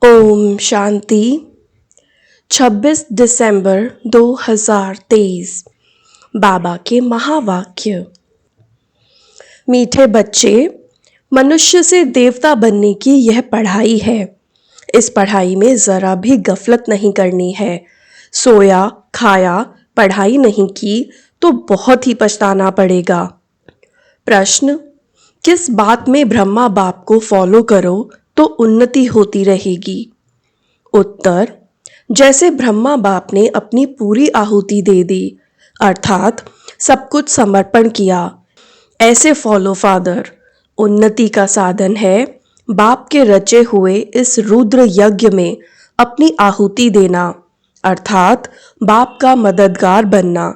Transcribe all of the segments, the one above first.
ओम शांति। 26 दिसंबर 2023। बाबा के महावाक्य। मीठे बच्चे, मनुष्य से देवता बनने की यह पढ़ाई है। इस पढ़ाई में जरा भी गफलत नहीं करनी है। सोया खाया, पढ़ाई नहीं की तो बहुत ही पछताना पड़ेगा। प्रश्न: किस बात में ब्रह्मा बाप को फॉलो करो तो उन्नति होती रहेगी? उत्तर: जैसे ब्रह्मा बाप ने अपनी पूरी आहुति दे दी, अर्थात सब कुछ समर्पण किया, ऐसे फॉलो फादर। उन्नति का साधन है बाप के रचे हुए इस रुद्र यज्ञ में अपनी आहुति देना, अर्थात बाप का मददगार बनना।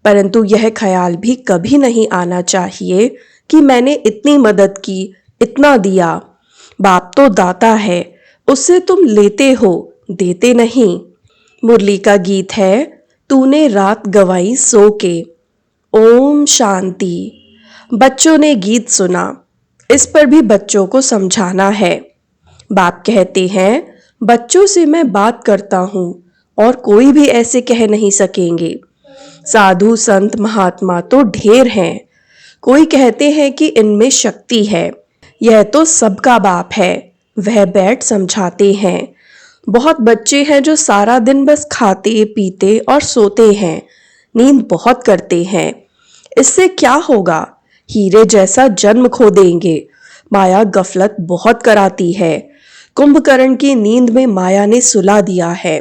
परंतु यह ख्याल भी कभी नहीं आना चाहिए कि मैंने इतनी मदद की, इतना दिया। बाप तो दाता है, उससे तुम लेते हो, देते नहीं। मुरली का गीत है, तूने रात गवाई सो के। ओम शांति। बच्चों ने गीत सुना, इस पर भी बच्चों को समझाना है। बाप कहते हैं, बच्चों से मैं बात करता हूँ और कोई भी ऐसे कह नहीं सकेंगे। साधु संत महात्मा तो ढेर हैं, कोई कहते हैं कि इनमें शक्ति है। यह तो सबका बाप है, वह बैठ समझाते हैं। बहुत बच्चे हैं जो सारा दिन बस खाते पीते और सोते हैं, नींद बहुत करते हैं। इससे क्या होगा? हीरे जैसा जन्म खो देंगे। माया गफलत बहुत कराती है। कुंभकर्ण की नींद में माया ने सुला दिया है।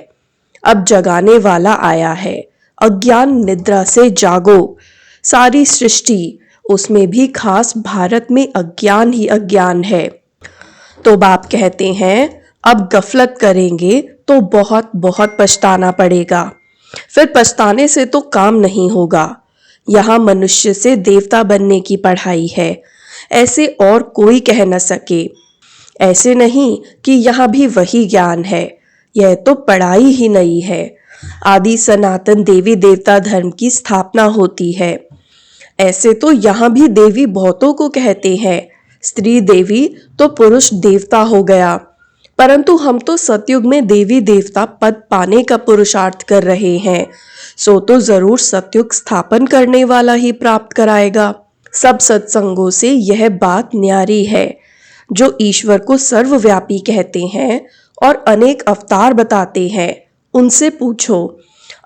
अब जगाने वाला आया है। अज्ञान निद्रा से जागो। सारी सृष्टि, उसमें भी खास भारत में अज्ञान ही अज्ञान है। तो बाप कहते हैं, अब गफलत करेंगे तो बहुत बहुत पछताना पड़ेगा। फिर पछताने से तो काम नहीं होगा। यहाँ मनुष्य से देवता बनने की पढ़ाई है, ऐसे और कोई कह न सके। ऐसे नहीं कि यहाँ भी वही ज्ञान है, यह तो पढ़ाई ही नहीं है। आदि सनातन देवी देवता धर्म की स्थापना होती है। ऐसे तो यहाँ भी देवी बहुतों को कहते हैं, स्त्री देवी तो पुरुष देवता हो गया। परंतु हम तो सतयुग में देवी देवता पद पाने का पुरुषार्थ कर रहे हैं, सो तो जरूर सतयुग स्थापन करने वाला ही प्राप्त कराएगा। सब सत्संगों से यह बात न्यारी है। जो ईश्वर को सर्वव्यापी कहते हैं और अनेक अवतार बताते हैं, उनसे पूछो,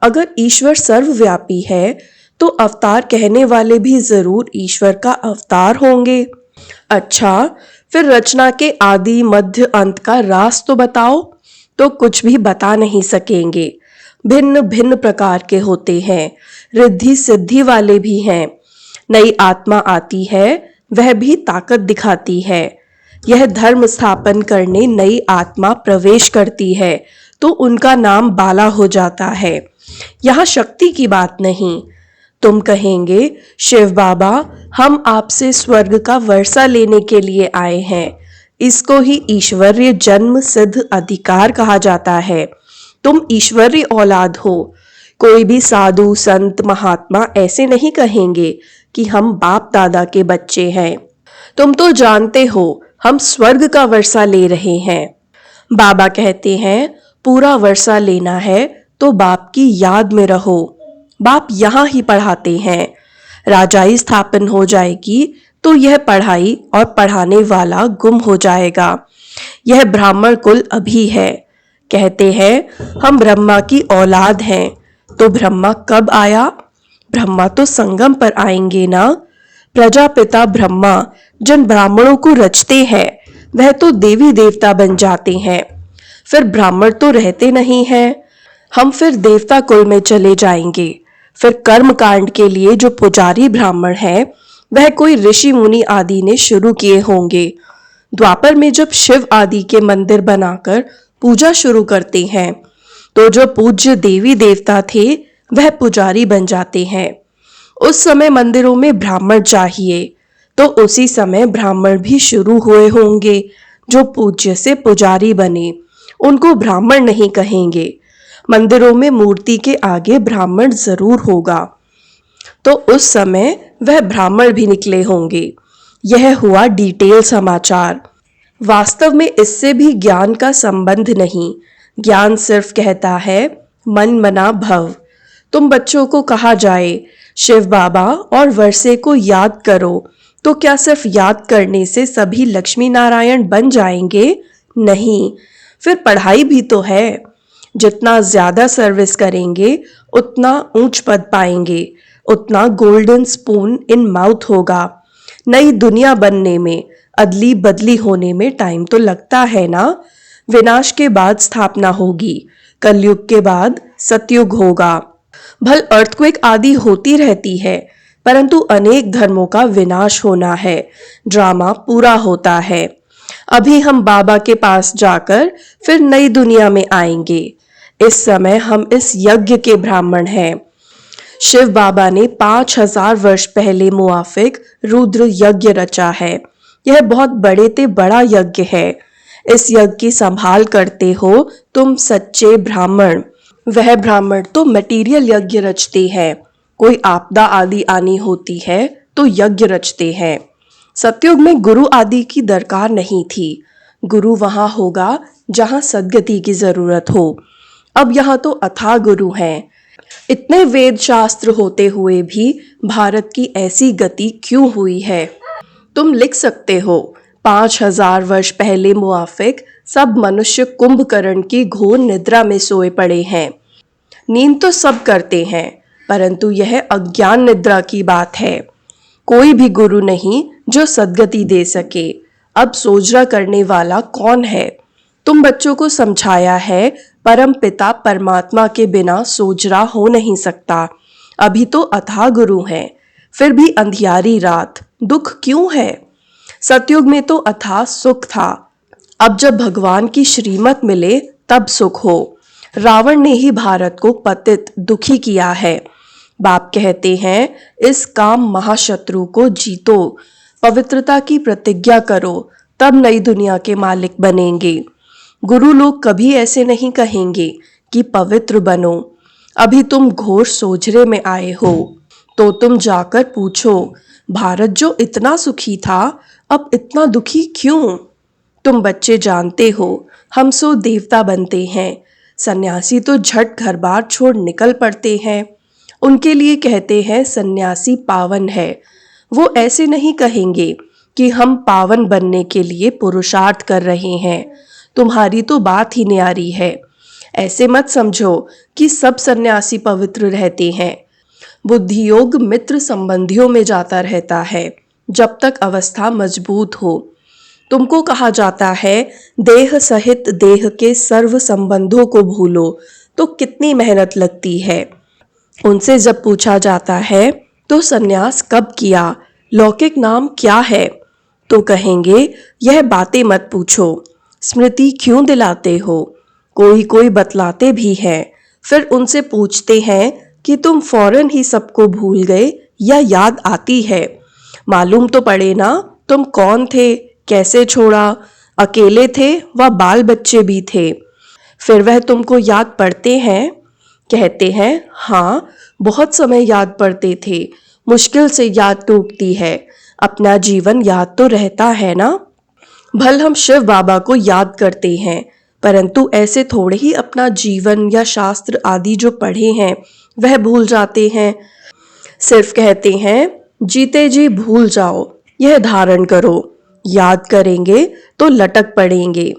अगर ईश्वर सर्वव्यापी है तो अवतार कहने वाले भी जरूर ईश्वर का अवतार होंगे। अच्छा, फिर रचना के आदि मध्य अंत का राज तो बताओ। तो कुछ भी बता नहीं सकेंगे। भिन्न भिन्न प्रकार के होते हैं, रिद्धि सिद्धि वाले भी हैं। नई आत्मा आती है, वह भी ताकत दिखाती है। यह धर्म स्थापन करने नई आत्मा प्रवेश करती है तो उनका नाम बाला हो जाता है। यहाँ शक्ति की बात नहीं। तुम कहेंगे, शिव बाबा, हम आपसे स्वर्ग का वर्षा लेने के लिए आए हैं। इसको ही ईश्वरीय जन्म सिद्ध अधिकार कहा जाता है। तुम ईश्वरीय औलाद हो। कोई भी साधु संत महात्मा ऐसे नहीं कहेंगे कि हम बाप दादा के बच्चे हैं। तुम तो जानते हो हम स्वर्ग का वर्षा ले रहे हैं। बाबा कहते हैं, पूरा वर्षा लेना है तो बाप की याद में रहो। बाप यहाँ ही पढ़ाते हैं। राजाई स्थापन हो जाएगी तो यह पढ़ाई और पढ़ाने वाला गुम हो जाएगा। यह ब्राह्मण कुल अभी है। कहते हैं, हम ब्रह्मा की औलाद हैं। तो ब्रह्मा कब आया? ब्रह्मा तो संगम पर आएंगे ना। प्रजापिता ब्रह्मा जिन ब्राह्मणों को रचते हैं, वह तो देवी देवता बन जाते हैं। फिर ब्राह्मण तो रहते नहीं हैं। हम फिर देवता कुल में चले जाएंगे। फिर कर्म कांड के लिए जो पुजारी ब्राह्मण है, वह कोई ऋषि मुनि आदि ने शुरू किए होंगे। द्वापर में जब शिव आदि के मंदिर बनाकर पूजा शुरू करते हैं, तो जो पूज्य देवी देवता थे, वह पुजारी बन जाते हैं। उस समय मंदिरों में ब्राह्मण चाहिए, तो उसी समय ब्राह्मण भी शुरू हुए होंगे। जो पूज्य से पुजारी बने, उनको ब्राह्मण नहीं कहेंगे। मंदिरों में मूर्ति के आगे ब्राह्मण जरूर होगा, तो उस समय वह ब्राह्मण भी निकले होंगे। यह हुआ डिटेल समाचार। वास्तव में इससे भी ज्ञान का संबंध नहीं। ज्ञान सिर्फ कहता है मन मना भव। तुम बच्चों को कहा जाए शिव बाबा और वर्षे को याद करो, तो क्या सिर्फ याद करने से सभी लक्ष्मी नारायण बन जाएंगे? नहीं, फिर पढ़ाई भी तो है। जितना ज्यादा सर्विस करेंगे उतना ऊंच पद पाएंगे, उतना गोल्डन स्पून इन माउथ होगा। नई दुनिया बनने में, अदली बदली होने में टाइम तो लगता है ना। विनाश के बाद स्थापना होगी, कलयुग के बाद सतयुग होगा। भल अर्थक्वेक आदि होती रहती है, परंतु अनेक धर्मों का विनाश होना है, ड्रामा पूरा होता है। अभी हम बाबा के पास जाकर फिर नई दुनिया में आएंगे। इस समय हम इस यज्ञ के ब्राह्मण हैं। शिव बाबा ने 5000 वर्ष पहले मुआफिक रुद्र यज्ञ रचा है। यह बहुत बड़े ते बड़ा यज्ञ है। इस यज्ञ की संभाल करते हो तुम सच्चे ब्राह्मण। वह ब्राह्मण तो मटेरियल यज्ञ रचते हैं। कोई आपदा आदि आनी होती है तो यज्ञ रचते हैं। सतयुग में गुरु आदि की दरकार नहीं थी। गुरु वहां होगा जहां सद्गति की जरूरत हो। अब यहाँ तो अथाह गुरु हैं। इतने वेद शास्त्र होते हुए भी भारत की ऐसी गति क्यों हुई है? तुम लिख सकते हो 5000 वर्ष पहले मुआफिक सब मनुष्य कुंभकर्ण की घोर निद्रा में सोए पड़े हैं। नींद तो सब करते हैं, परंतु यह अज्ञान निद्रा की बात है। कोई भी गुरु नहीं जो सद्गति दे सके। अब सोजरा करने वाला कौन है? तुम बच्चों को समझाया है परम पिता परमात्मा के बिना सोजरा हो नहीं सकता। अभी तो अथाह गुरु हैं, फिर भी अंधियारी रात, दुख क्यों है? सतयुग में तो अथाह सुख था। अब जब भगवान की श्रीमत मिले तब सुख हो। रावण ने ही भारत को पतित दुखी किया है। बाप कहते हैं इस काम महाशत्रु को जीतो, पवित्रता की प्रतिज्ञा करो, तब नई दुनिया के मालिक बनेंगे। गुरु लोग कभी ऐसे नहीं कहेंगे कि पवित्र बनो। अभी तुम घोर सोझरे में आए हो, तो तुम जाकर पूछो भारत जो इतना सुखी था अब इतना दुखी क्यों? तुम बच्चे जानते हो हम सो देवता बनते हैं। सन्यासी तो झट घर बार छोड़ निकल पड़ते हैं। उनके लिए कहते हैं सन्यासी पावन है। वो ऐसे नहीं कहेंगे कि हम पावन बनने के लिए पुरुषार्थ कर रहे हैं। तुम्हारी तो बात ही न्यारी है। ऐसे मत समझो कि सब सन्यासी पवित्र रहते हैं। बुद्धि योग मित्र संबंधियों में जाता रहता है जब तक अवस्था मजबूत हो। तुमको कहा जाता है देह सहित देह के सर्व संबंधों को भूलो, तो कितनी मेहनत लगती है। उनसे जब पूछा जाता है तो सन्यास कब किया, लौकिक नाम क्या है, तो कहेंगे यह बातें मत पूछो, स्मृति क्यों दिलाते हो। कोई कोई बतलाते भी हैं। फिर उनसे पूछते हैं कि तुम फौरन ही सबको भूल गए या याद आती है। मालूम तो पड़े ना तुम कौन थे, कैसे छोड़ा, अकेले थे व बाल बच्चे भी थे। फिर वह तुमको याद पड़ते हैं? कहते हैं हाँ, बहुत समय याद पड़ते थे, मुश्किल से याद टूटती है। अपना जीवन याद तो रहता है ना। भल हम शिव बाबा को याद करते हैं, परंतु ऐसे थोड़े ही अपना जीवन या शास्त्र आदि जो पढ़े हैं वह भूल जाते हैं। सिर्फ कहते हैं जीते जी भूल जाओ, यह धारण करो। याद करेंगे तो लटक पड़ेंगे।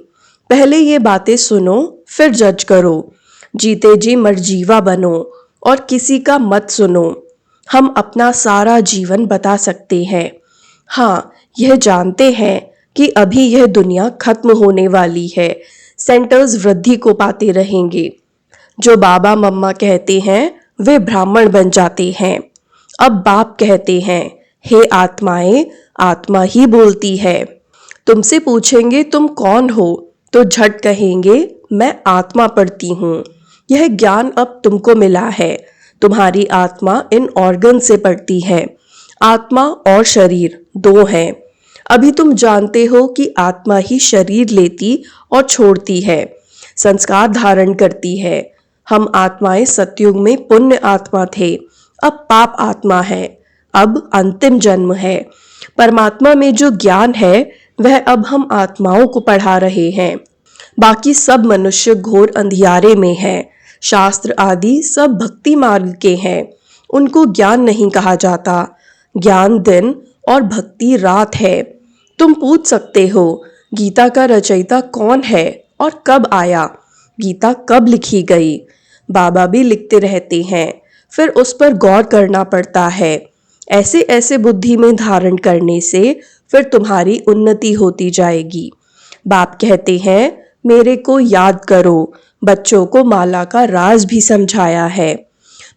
पहले ये बातें सुनो फिर जज करो। जीते जी मरजीवा बनो और किसी का मत सुनो। हम अपना सारा जीवन बता सकते हैं। हाँ, यह जानते हैं कि अभी यह दुनिया खत्म होने वाली है। सेंटर्स वृद्धि को पाते रहेंगे। जो बाबा मम्मा कहते हैं वे ब्राह्मण बन जाते हैं। अब बाप कहते हैं हे आत्माएं, आत्मा ही बोलती है। तुमसे पूछेंगे तुम कौन हो, तो झट कहेंगे मैं आत्मा पढ़ती हूँ। यह ज्ञान अब तुमको मिला है। तुम्हारी आत्मा इन ऑर्गन से पढ़ती है। आत्मा और शरीर दो हैं। अभी तुम जानते हो कि आत्मा ही शरीर लेती और छोड़ती है, संस्कार धारण करती है। हम आत्माएं सतयुग में पुण्य आत्मा थे, अब पाप आत्मा है। अब अंतिम जन्म है। परमात्मा में जो ज्ञान है वह अब हम आत्माओं को पढ़ा रहे हैं। बाकी सब मनुष्य घोर अंधियारे में हैं। शास्त्र आदि सब भक्ति मार्ग के हैं। उनको ज्ञान नहीं कहा जाता। ज्ञान दिन और भक्ति रात है। तुम पूछ सकते हो, गीता का रचयिता कौन है और कब आया? गीता कब लिखी गई? बाबा भी लिखते रहते हैं, फिर उस पर गौर करना पड़ता है। ऐसे ऐसे बुद्धि में धारण करने से फिर तुम्हारी उन्नति होती जाएगी। बाप कहते हैं, मेरे को याद करो। बच्चों को माला का राज भी समझाया है।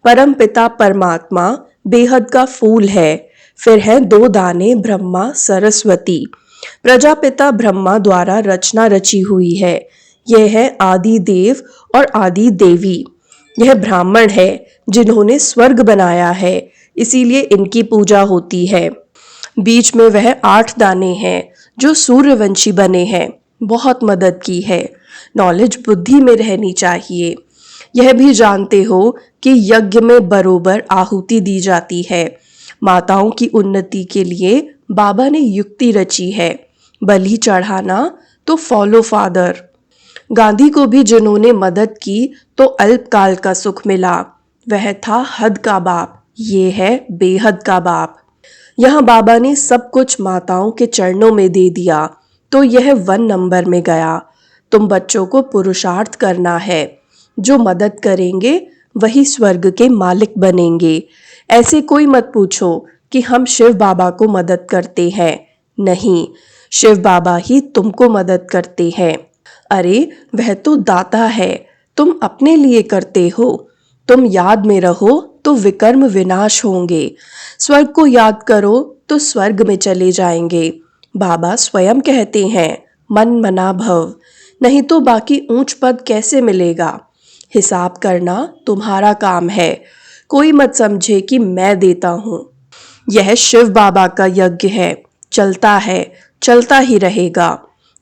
परम पिता परमात्मा बेहद का फूल है। फिर है दो दाने ब्रह्मा सरस्वती। प्रजापिता ब्रह्मा द्वारा रचना रची हुई है। यह है आदि देव और आदि देवी। यह ब्राह्मण है जिन्होंने स्वर्ग बनाया है, इसीलिए इनकी पूजा होती है। बीच में वह 8 दाने हैं जो सूर्यवंशी बने हैं। बहुत मदद की है। नॉलेज बुद्धि में रहनी चाहिए। यह भी जानते हो कि यज्ञ में बरोबर आहुति दी जाती है। माताओं की उन्नति के लिए बाबा ने युक्ति रची है। बलि चढ़ाना तो फॉलो फादर। गांधी को भी जिन्होंने मदद की तो अल्पकाल का सुख मिला। वह था हद का बाप, ये है बेहद का बाप। यहाँ बाबा ने सब कुछ माताओं के चरणों में दे दिया तो यह 1 नंबर में गया। तुम बच्चों को पुरुषार्थ करना है। जो मदद करेंगे वही स्वर्ग के मालिक बनेंगे। ऐसे कोई मत पूछो कि हम शिव बाबा को मदद करते हैं। नहीं, शिव बाबा ही तुमको मदद करते हैं। अरे वह तो दाता है, तुम अपने लिए करते हो। तुम याद में रहो तो विकर्म विनाश होंगे। स्वर्ग को याद करो तो स्वर्ग में चले जाएंगे। बाबा स्वयं कहते हैं, मन मना भव, नहीं तो बाकी ऊंच पद कैसे मिलेगा? हिसाब करना तुम्हारा काम है। कोई मत समझे कि मैं देता हूँ। यह शिव बाबा का यज्ञ है, चलता ही रहेगा।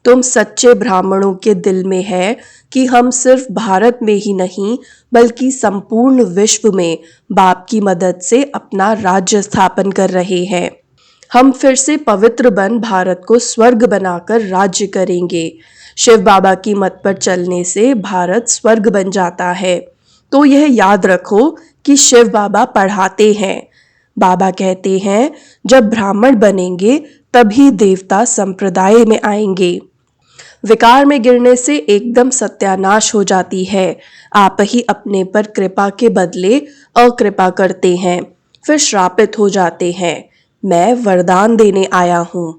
तुम सच्चे ब्राह्मणों के दिल में है कि हम सिर्फ भारत में ही नहीं बल्कि संपूर्ण विश्व में बाप की मदद से अपना राज्य स्थापन कर रहे हैं। हम फिर से पवित्र बन भारत को स्वर्ग बनाकर राज्य करेंगे। शिव बाबा की मत पर चलने से भारत स्वर्ग बन जाता है। तो यह याद रखो कि शिव बाबा पढ़ाते हैं। बाबा कहते हैं, जब ब्राह्मण बनेंगे तभी देवता संप्रदाय में आएंगे। विकार में गिरने से एकदम सत्यानाश हो जाती है। आप ही अपने पर कृपा के बदले अकृपा करते हैं, फिर श्रापित हो जाते हैं। मैं वरदान देने आया हूँ,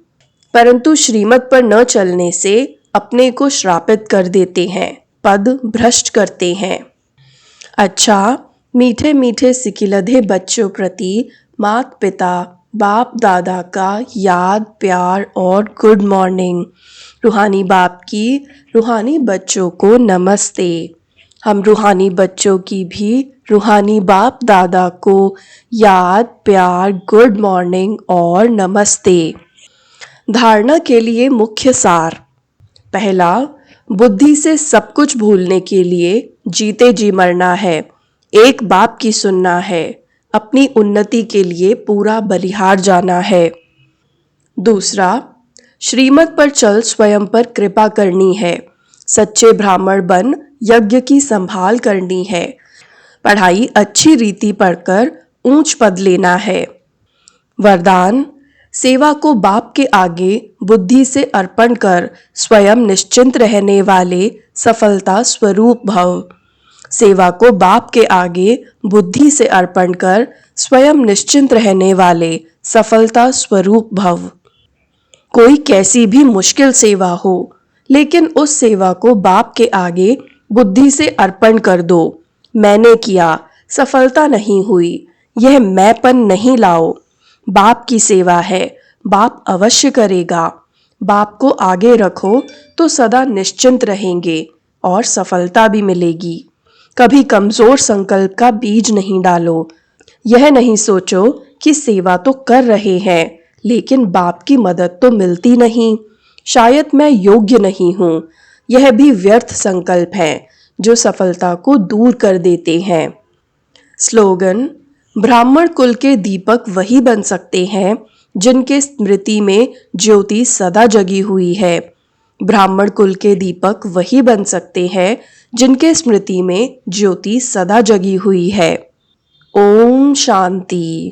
परंतु श्रीमत पर न चलने से अपने को श्रापित कर देते हैं, पद भ्रष्ट करते हैं। अच्छा, मीठे मीठे सिकिलधे बच्चों प्रति माता पिता बाप दादा का याद प्यार और गुड मॉर्निंग। रूहानी बाप की रूहानी बच्चों को नमस्ते। हम रूहानी बच्चों की भी रूहानी बाप दादा को याद प्यार गुड मॉर्निंग और नमस्ते। धारणा के लिए मुख्य सार। पहला, बुद्धि से सब कुछ भूलने के लिए जीते जी मरना है। एक बाप की सुनना है। अपनी उन्नति के लिए पूरा बलिहार जाना है। दूसरा, श्रीमत पर चल स्वयं पर कृपा करनी है। सच्चे ब्राह्मण बन यज्ञ की संभाल करनी है। पढ़ाई अच्छी रीति पढ़कर ऊंच पद लेना है। वरदान, सेवा को बाप के आगे बुद्धि से अर्पण कर स्वयं निश्चिंत रहने वाले सफलता स्वरूप भव। सेवा को बाप के आगे बुद्धि से अर्पण कर स्वयं निश्चिंत रहने वाले सफलता स्वरूप भव। कोई कैसी भी मुश्किल सेवा हो, लेकिन उस सेवा को बाप के आगे बुद्धि से अर्पण कर दो। मैंने किया, सफलता नहीं हुई, यह मैंपन नहीं लाओ। बाप की सेवा है, बाप अवश्य करेगा। बाप को आगे रखो तो सदा निश्चिंत रहेंगे और सफलता भी मिलेगी। कभी कमजोर संकल्प का बीज नहीं डालो। यह नहीं सोचो कि सेवा तो कर रहे हैं लेकिन बाप की मदद तो मिलती नहीं, शायद मैं योग्य नहीं हूँ। यह भी व्यर्थ संकल्प हैं जो सफलता को दूर कर देते हैं। स्लोगन, ब्राह्मण कुल के दीपक वही बन सकते हैं जिनके स्मृति में ज्योति सदा जगी हुई है। ब्राह्मण कुल के दीपक वही बन सकते हैं जिनके स्मृति में ज्योति सदा जगी हुई है। ओम शांति।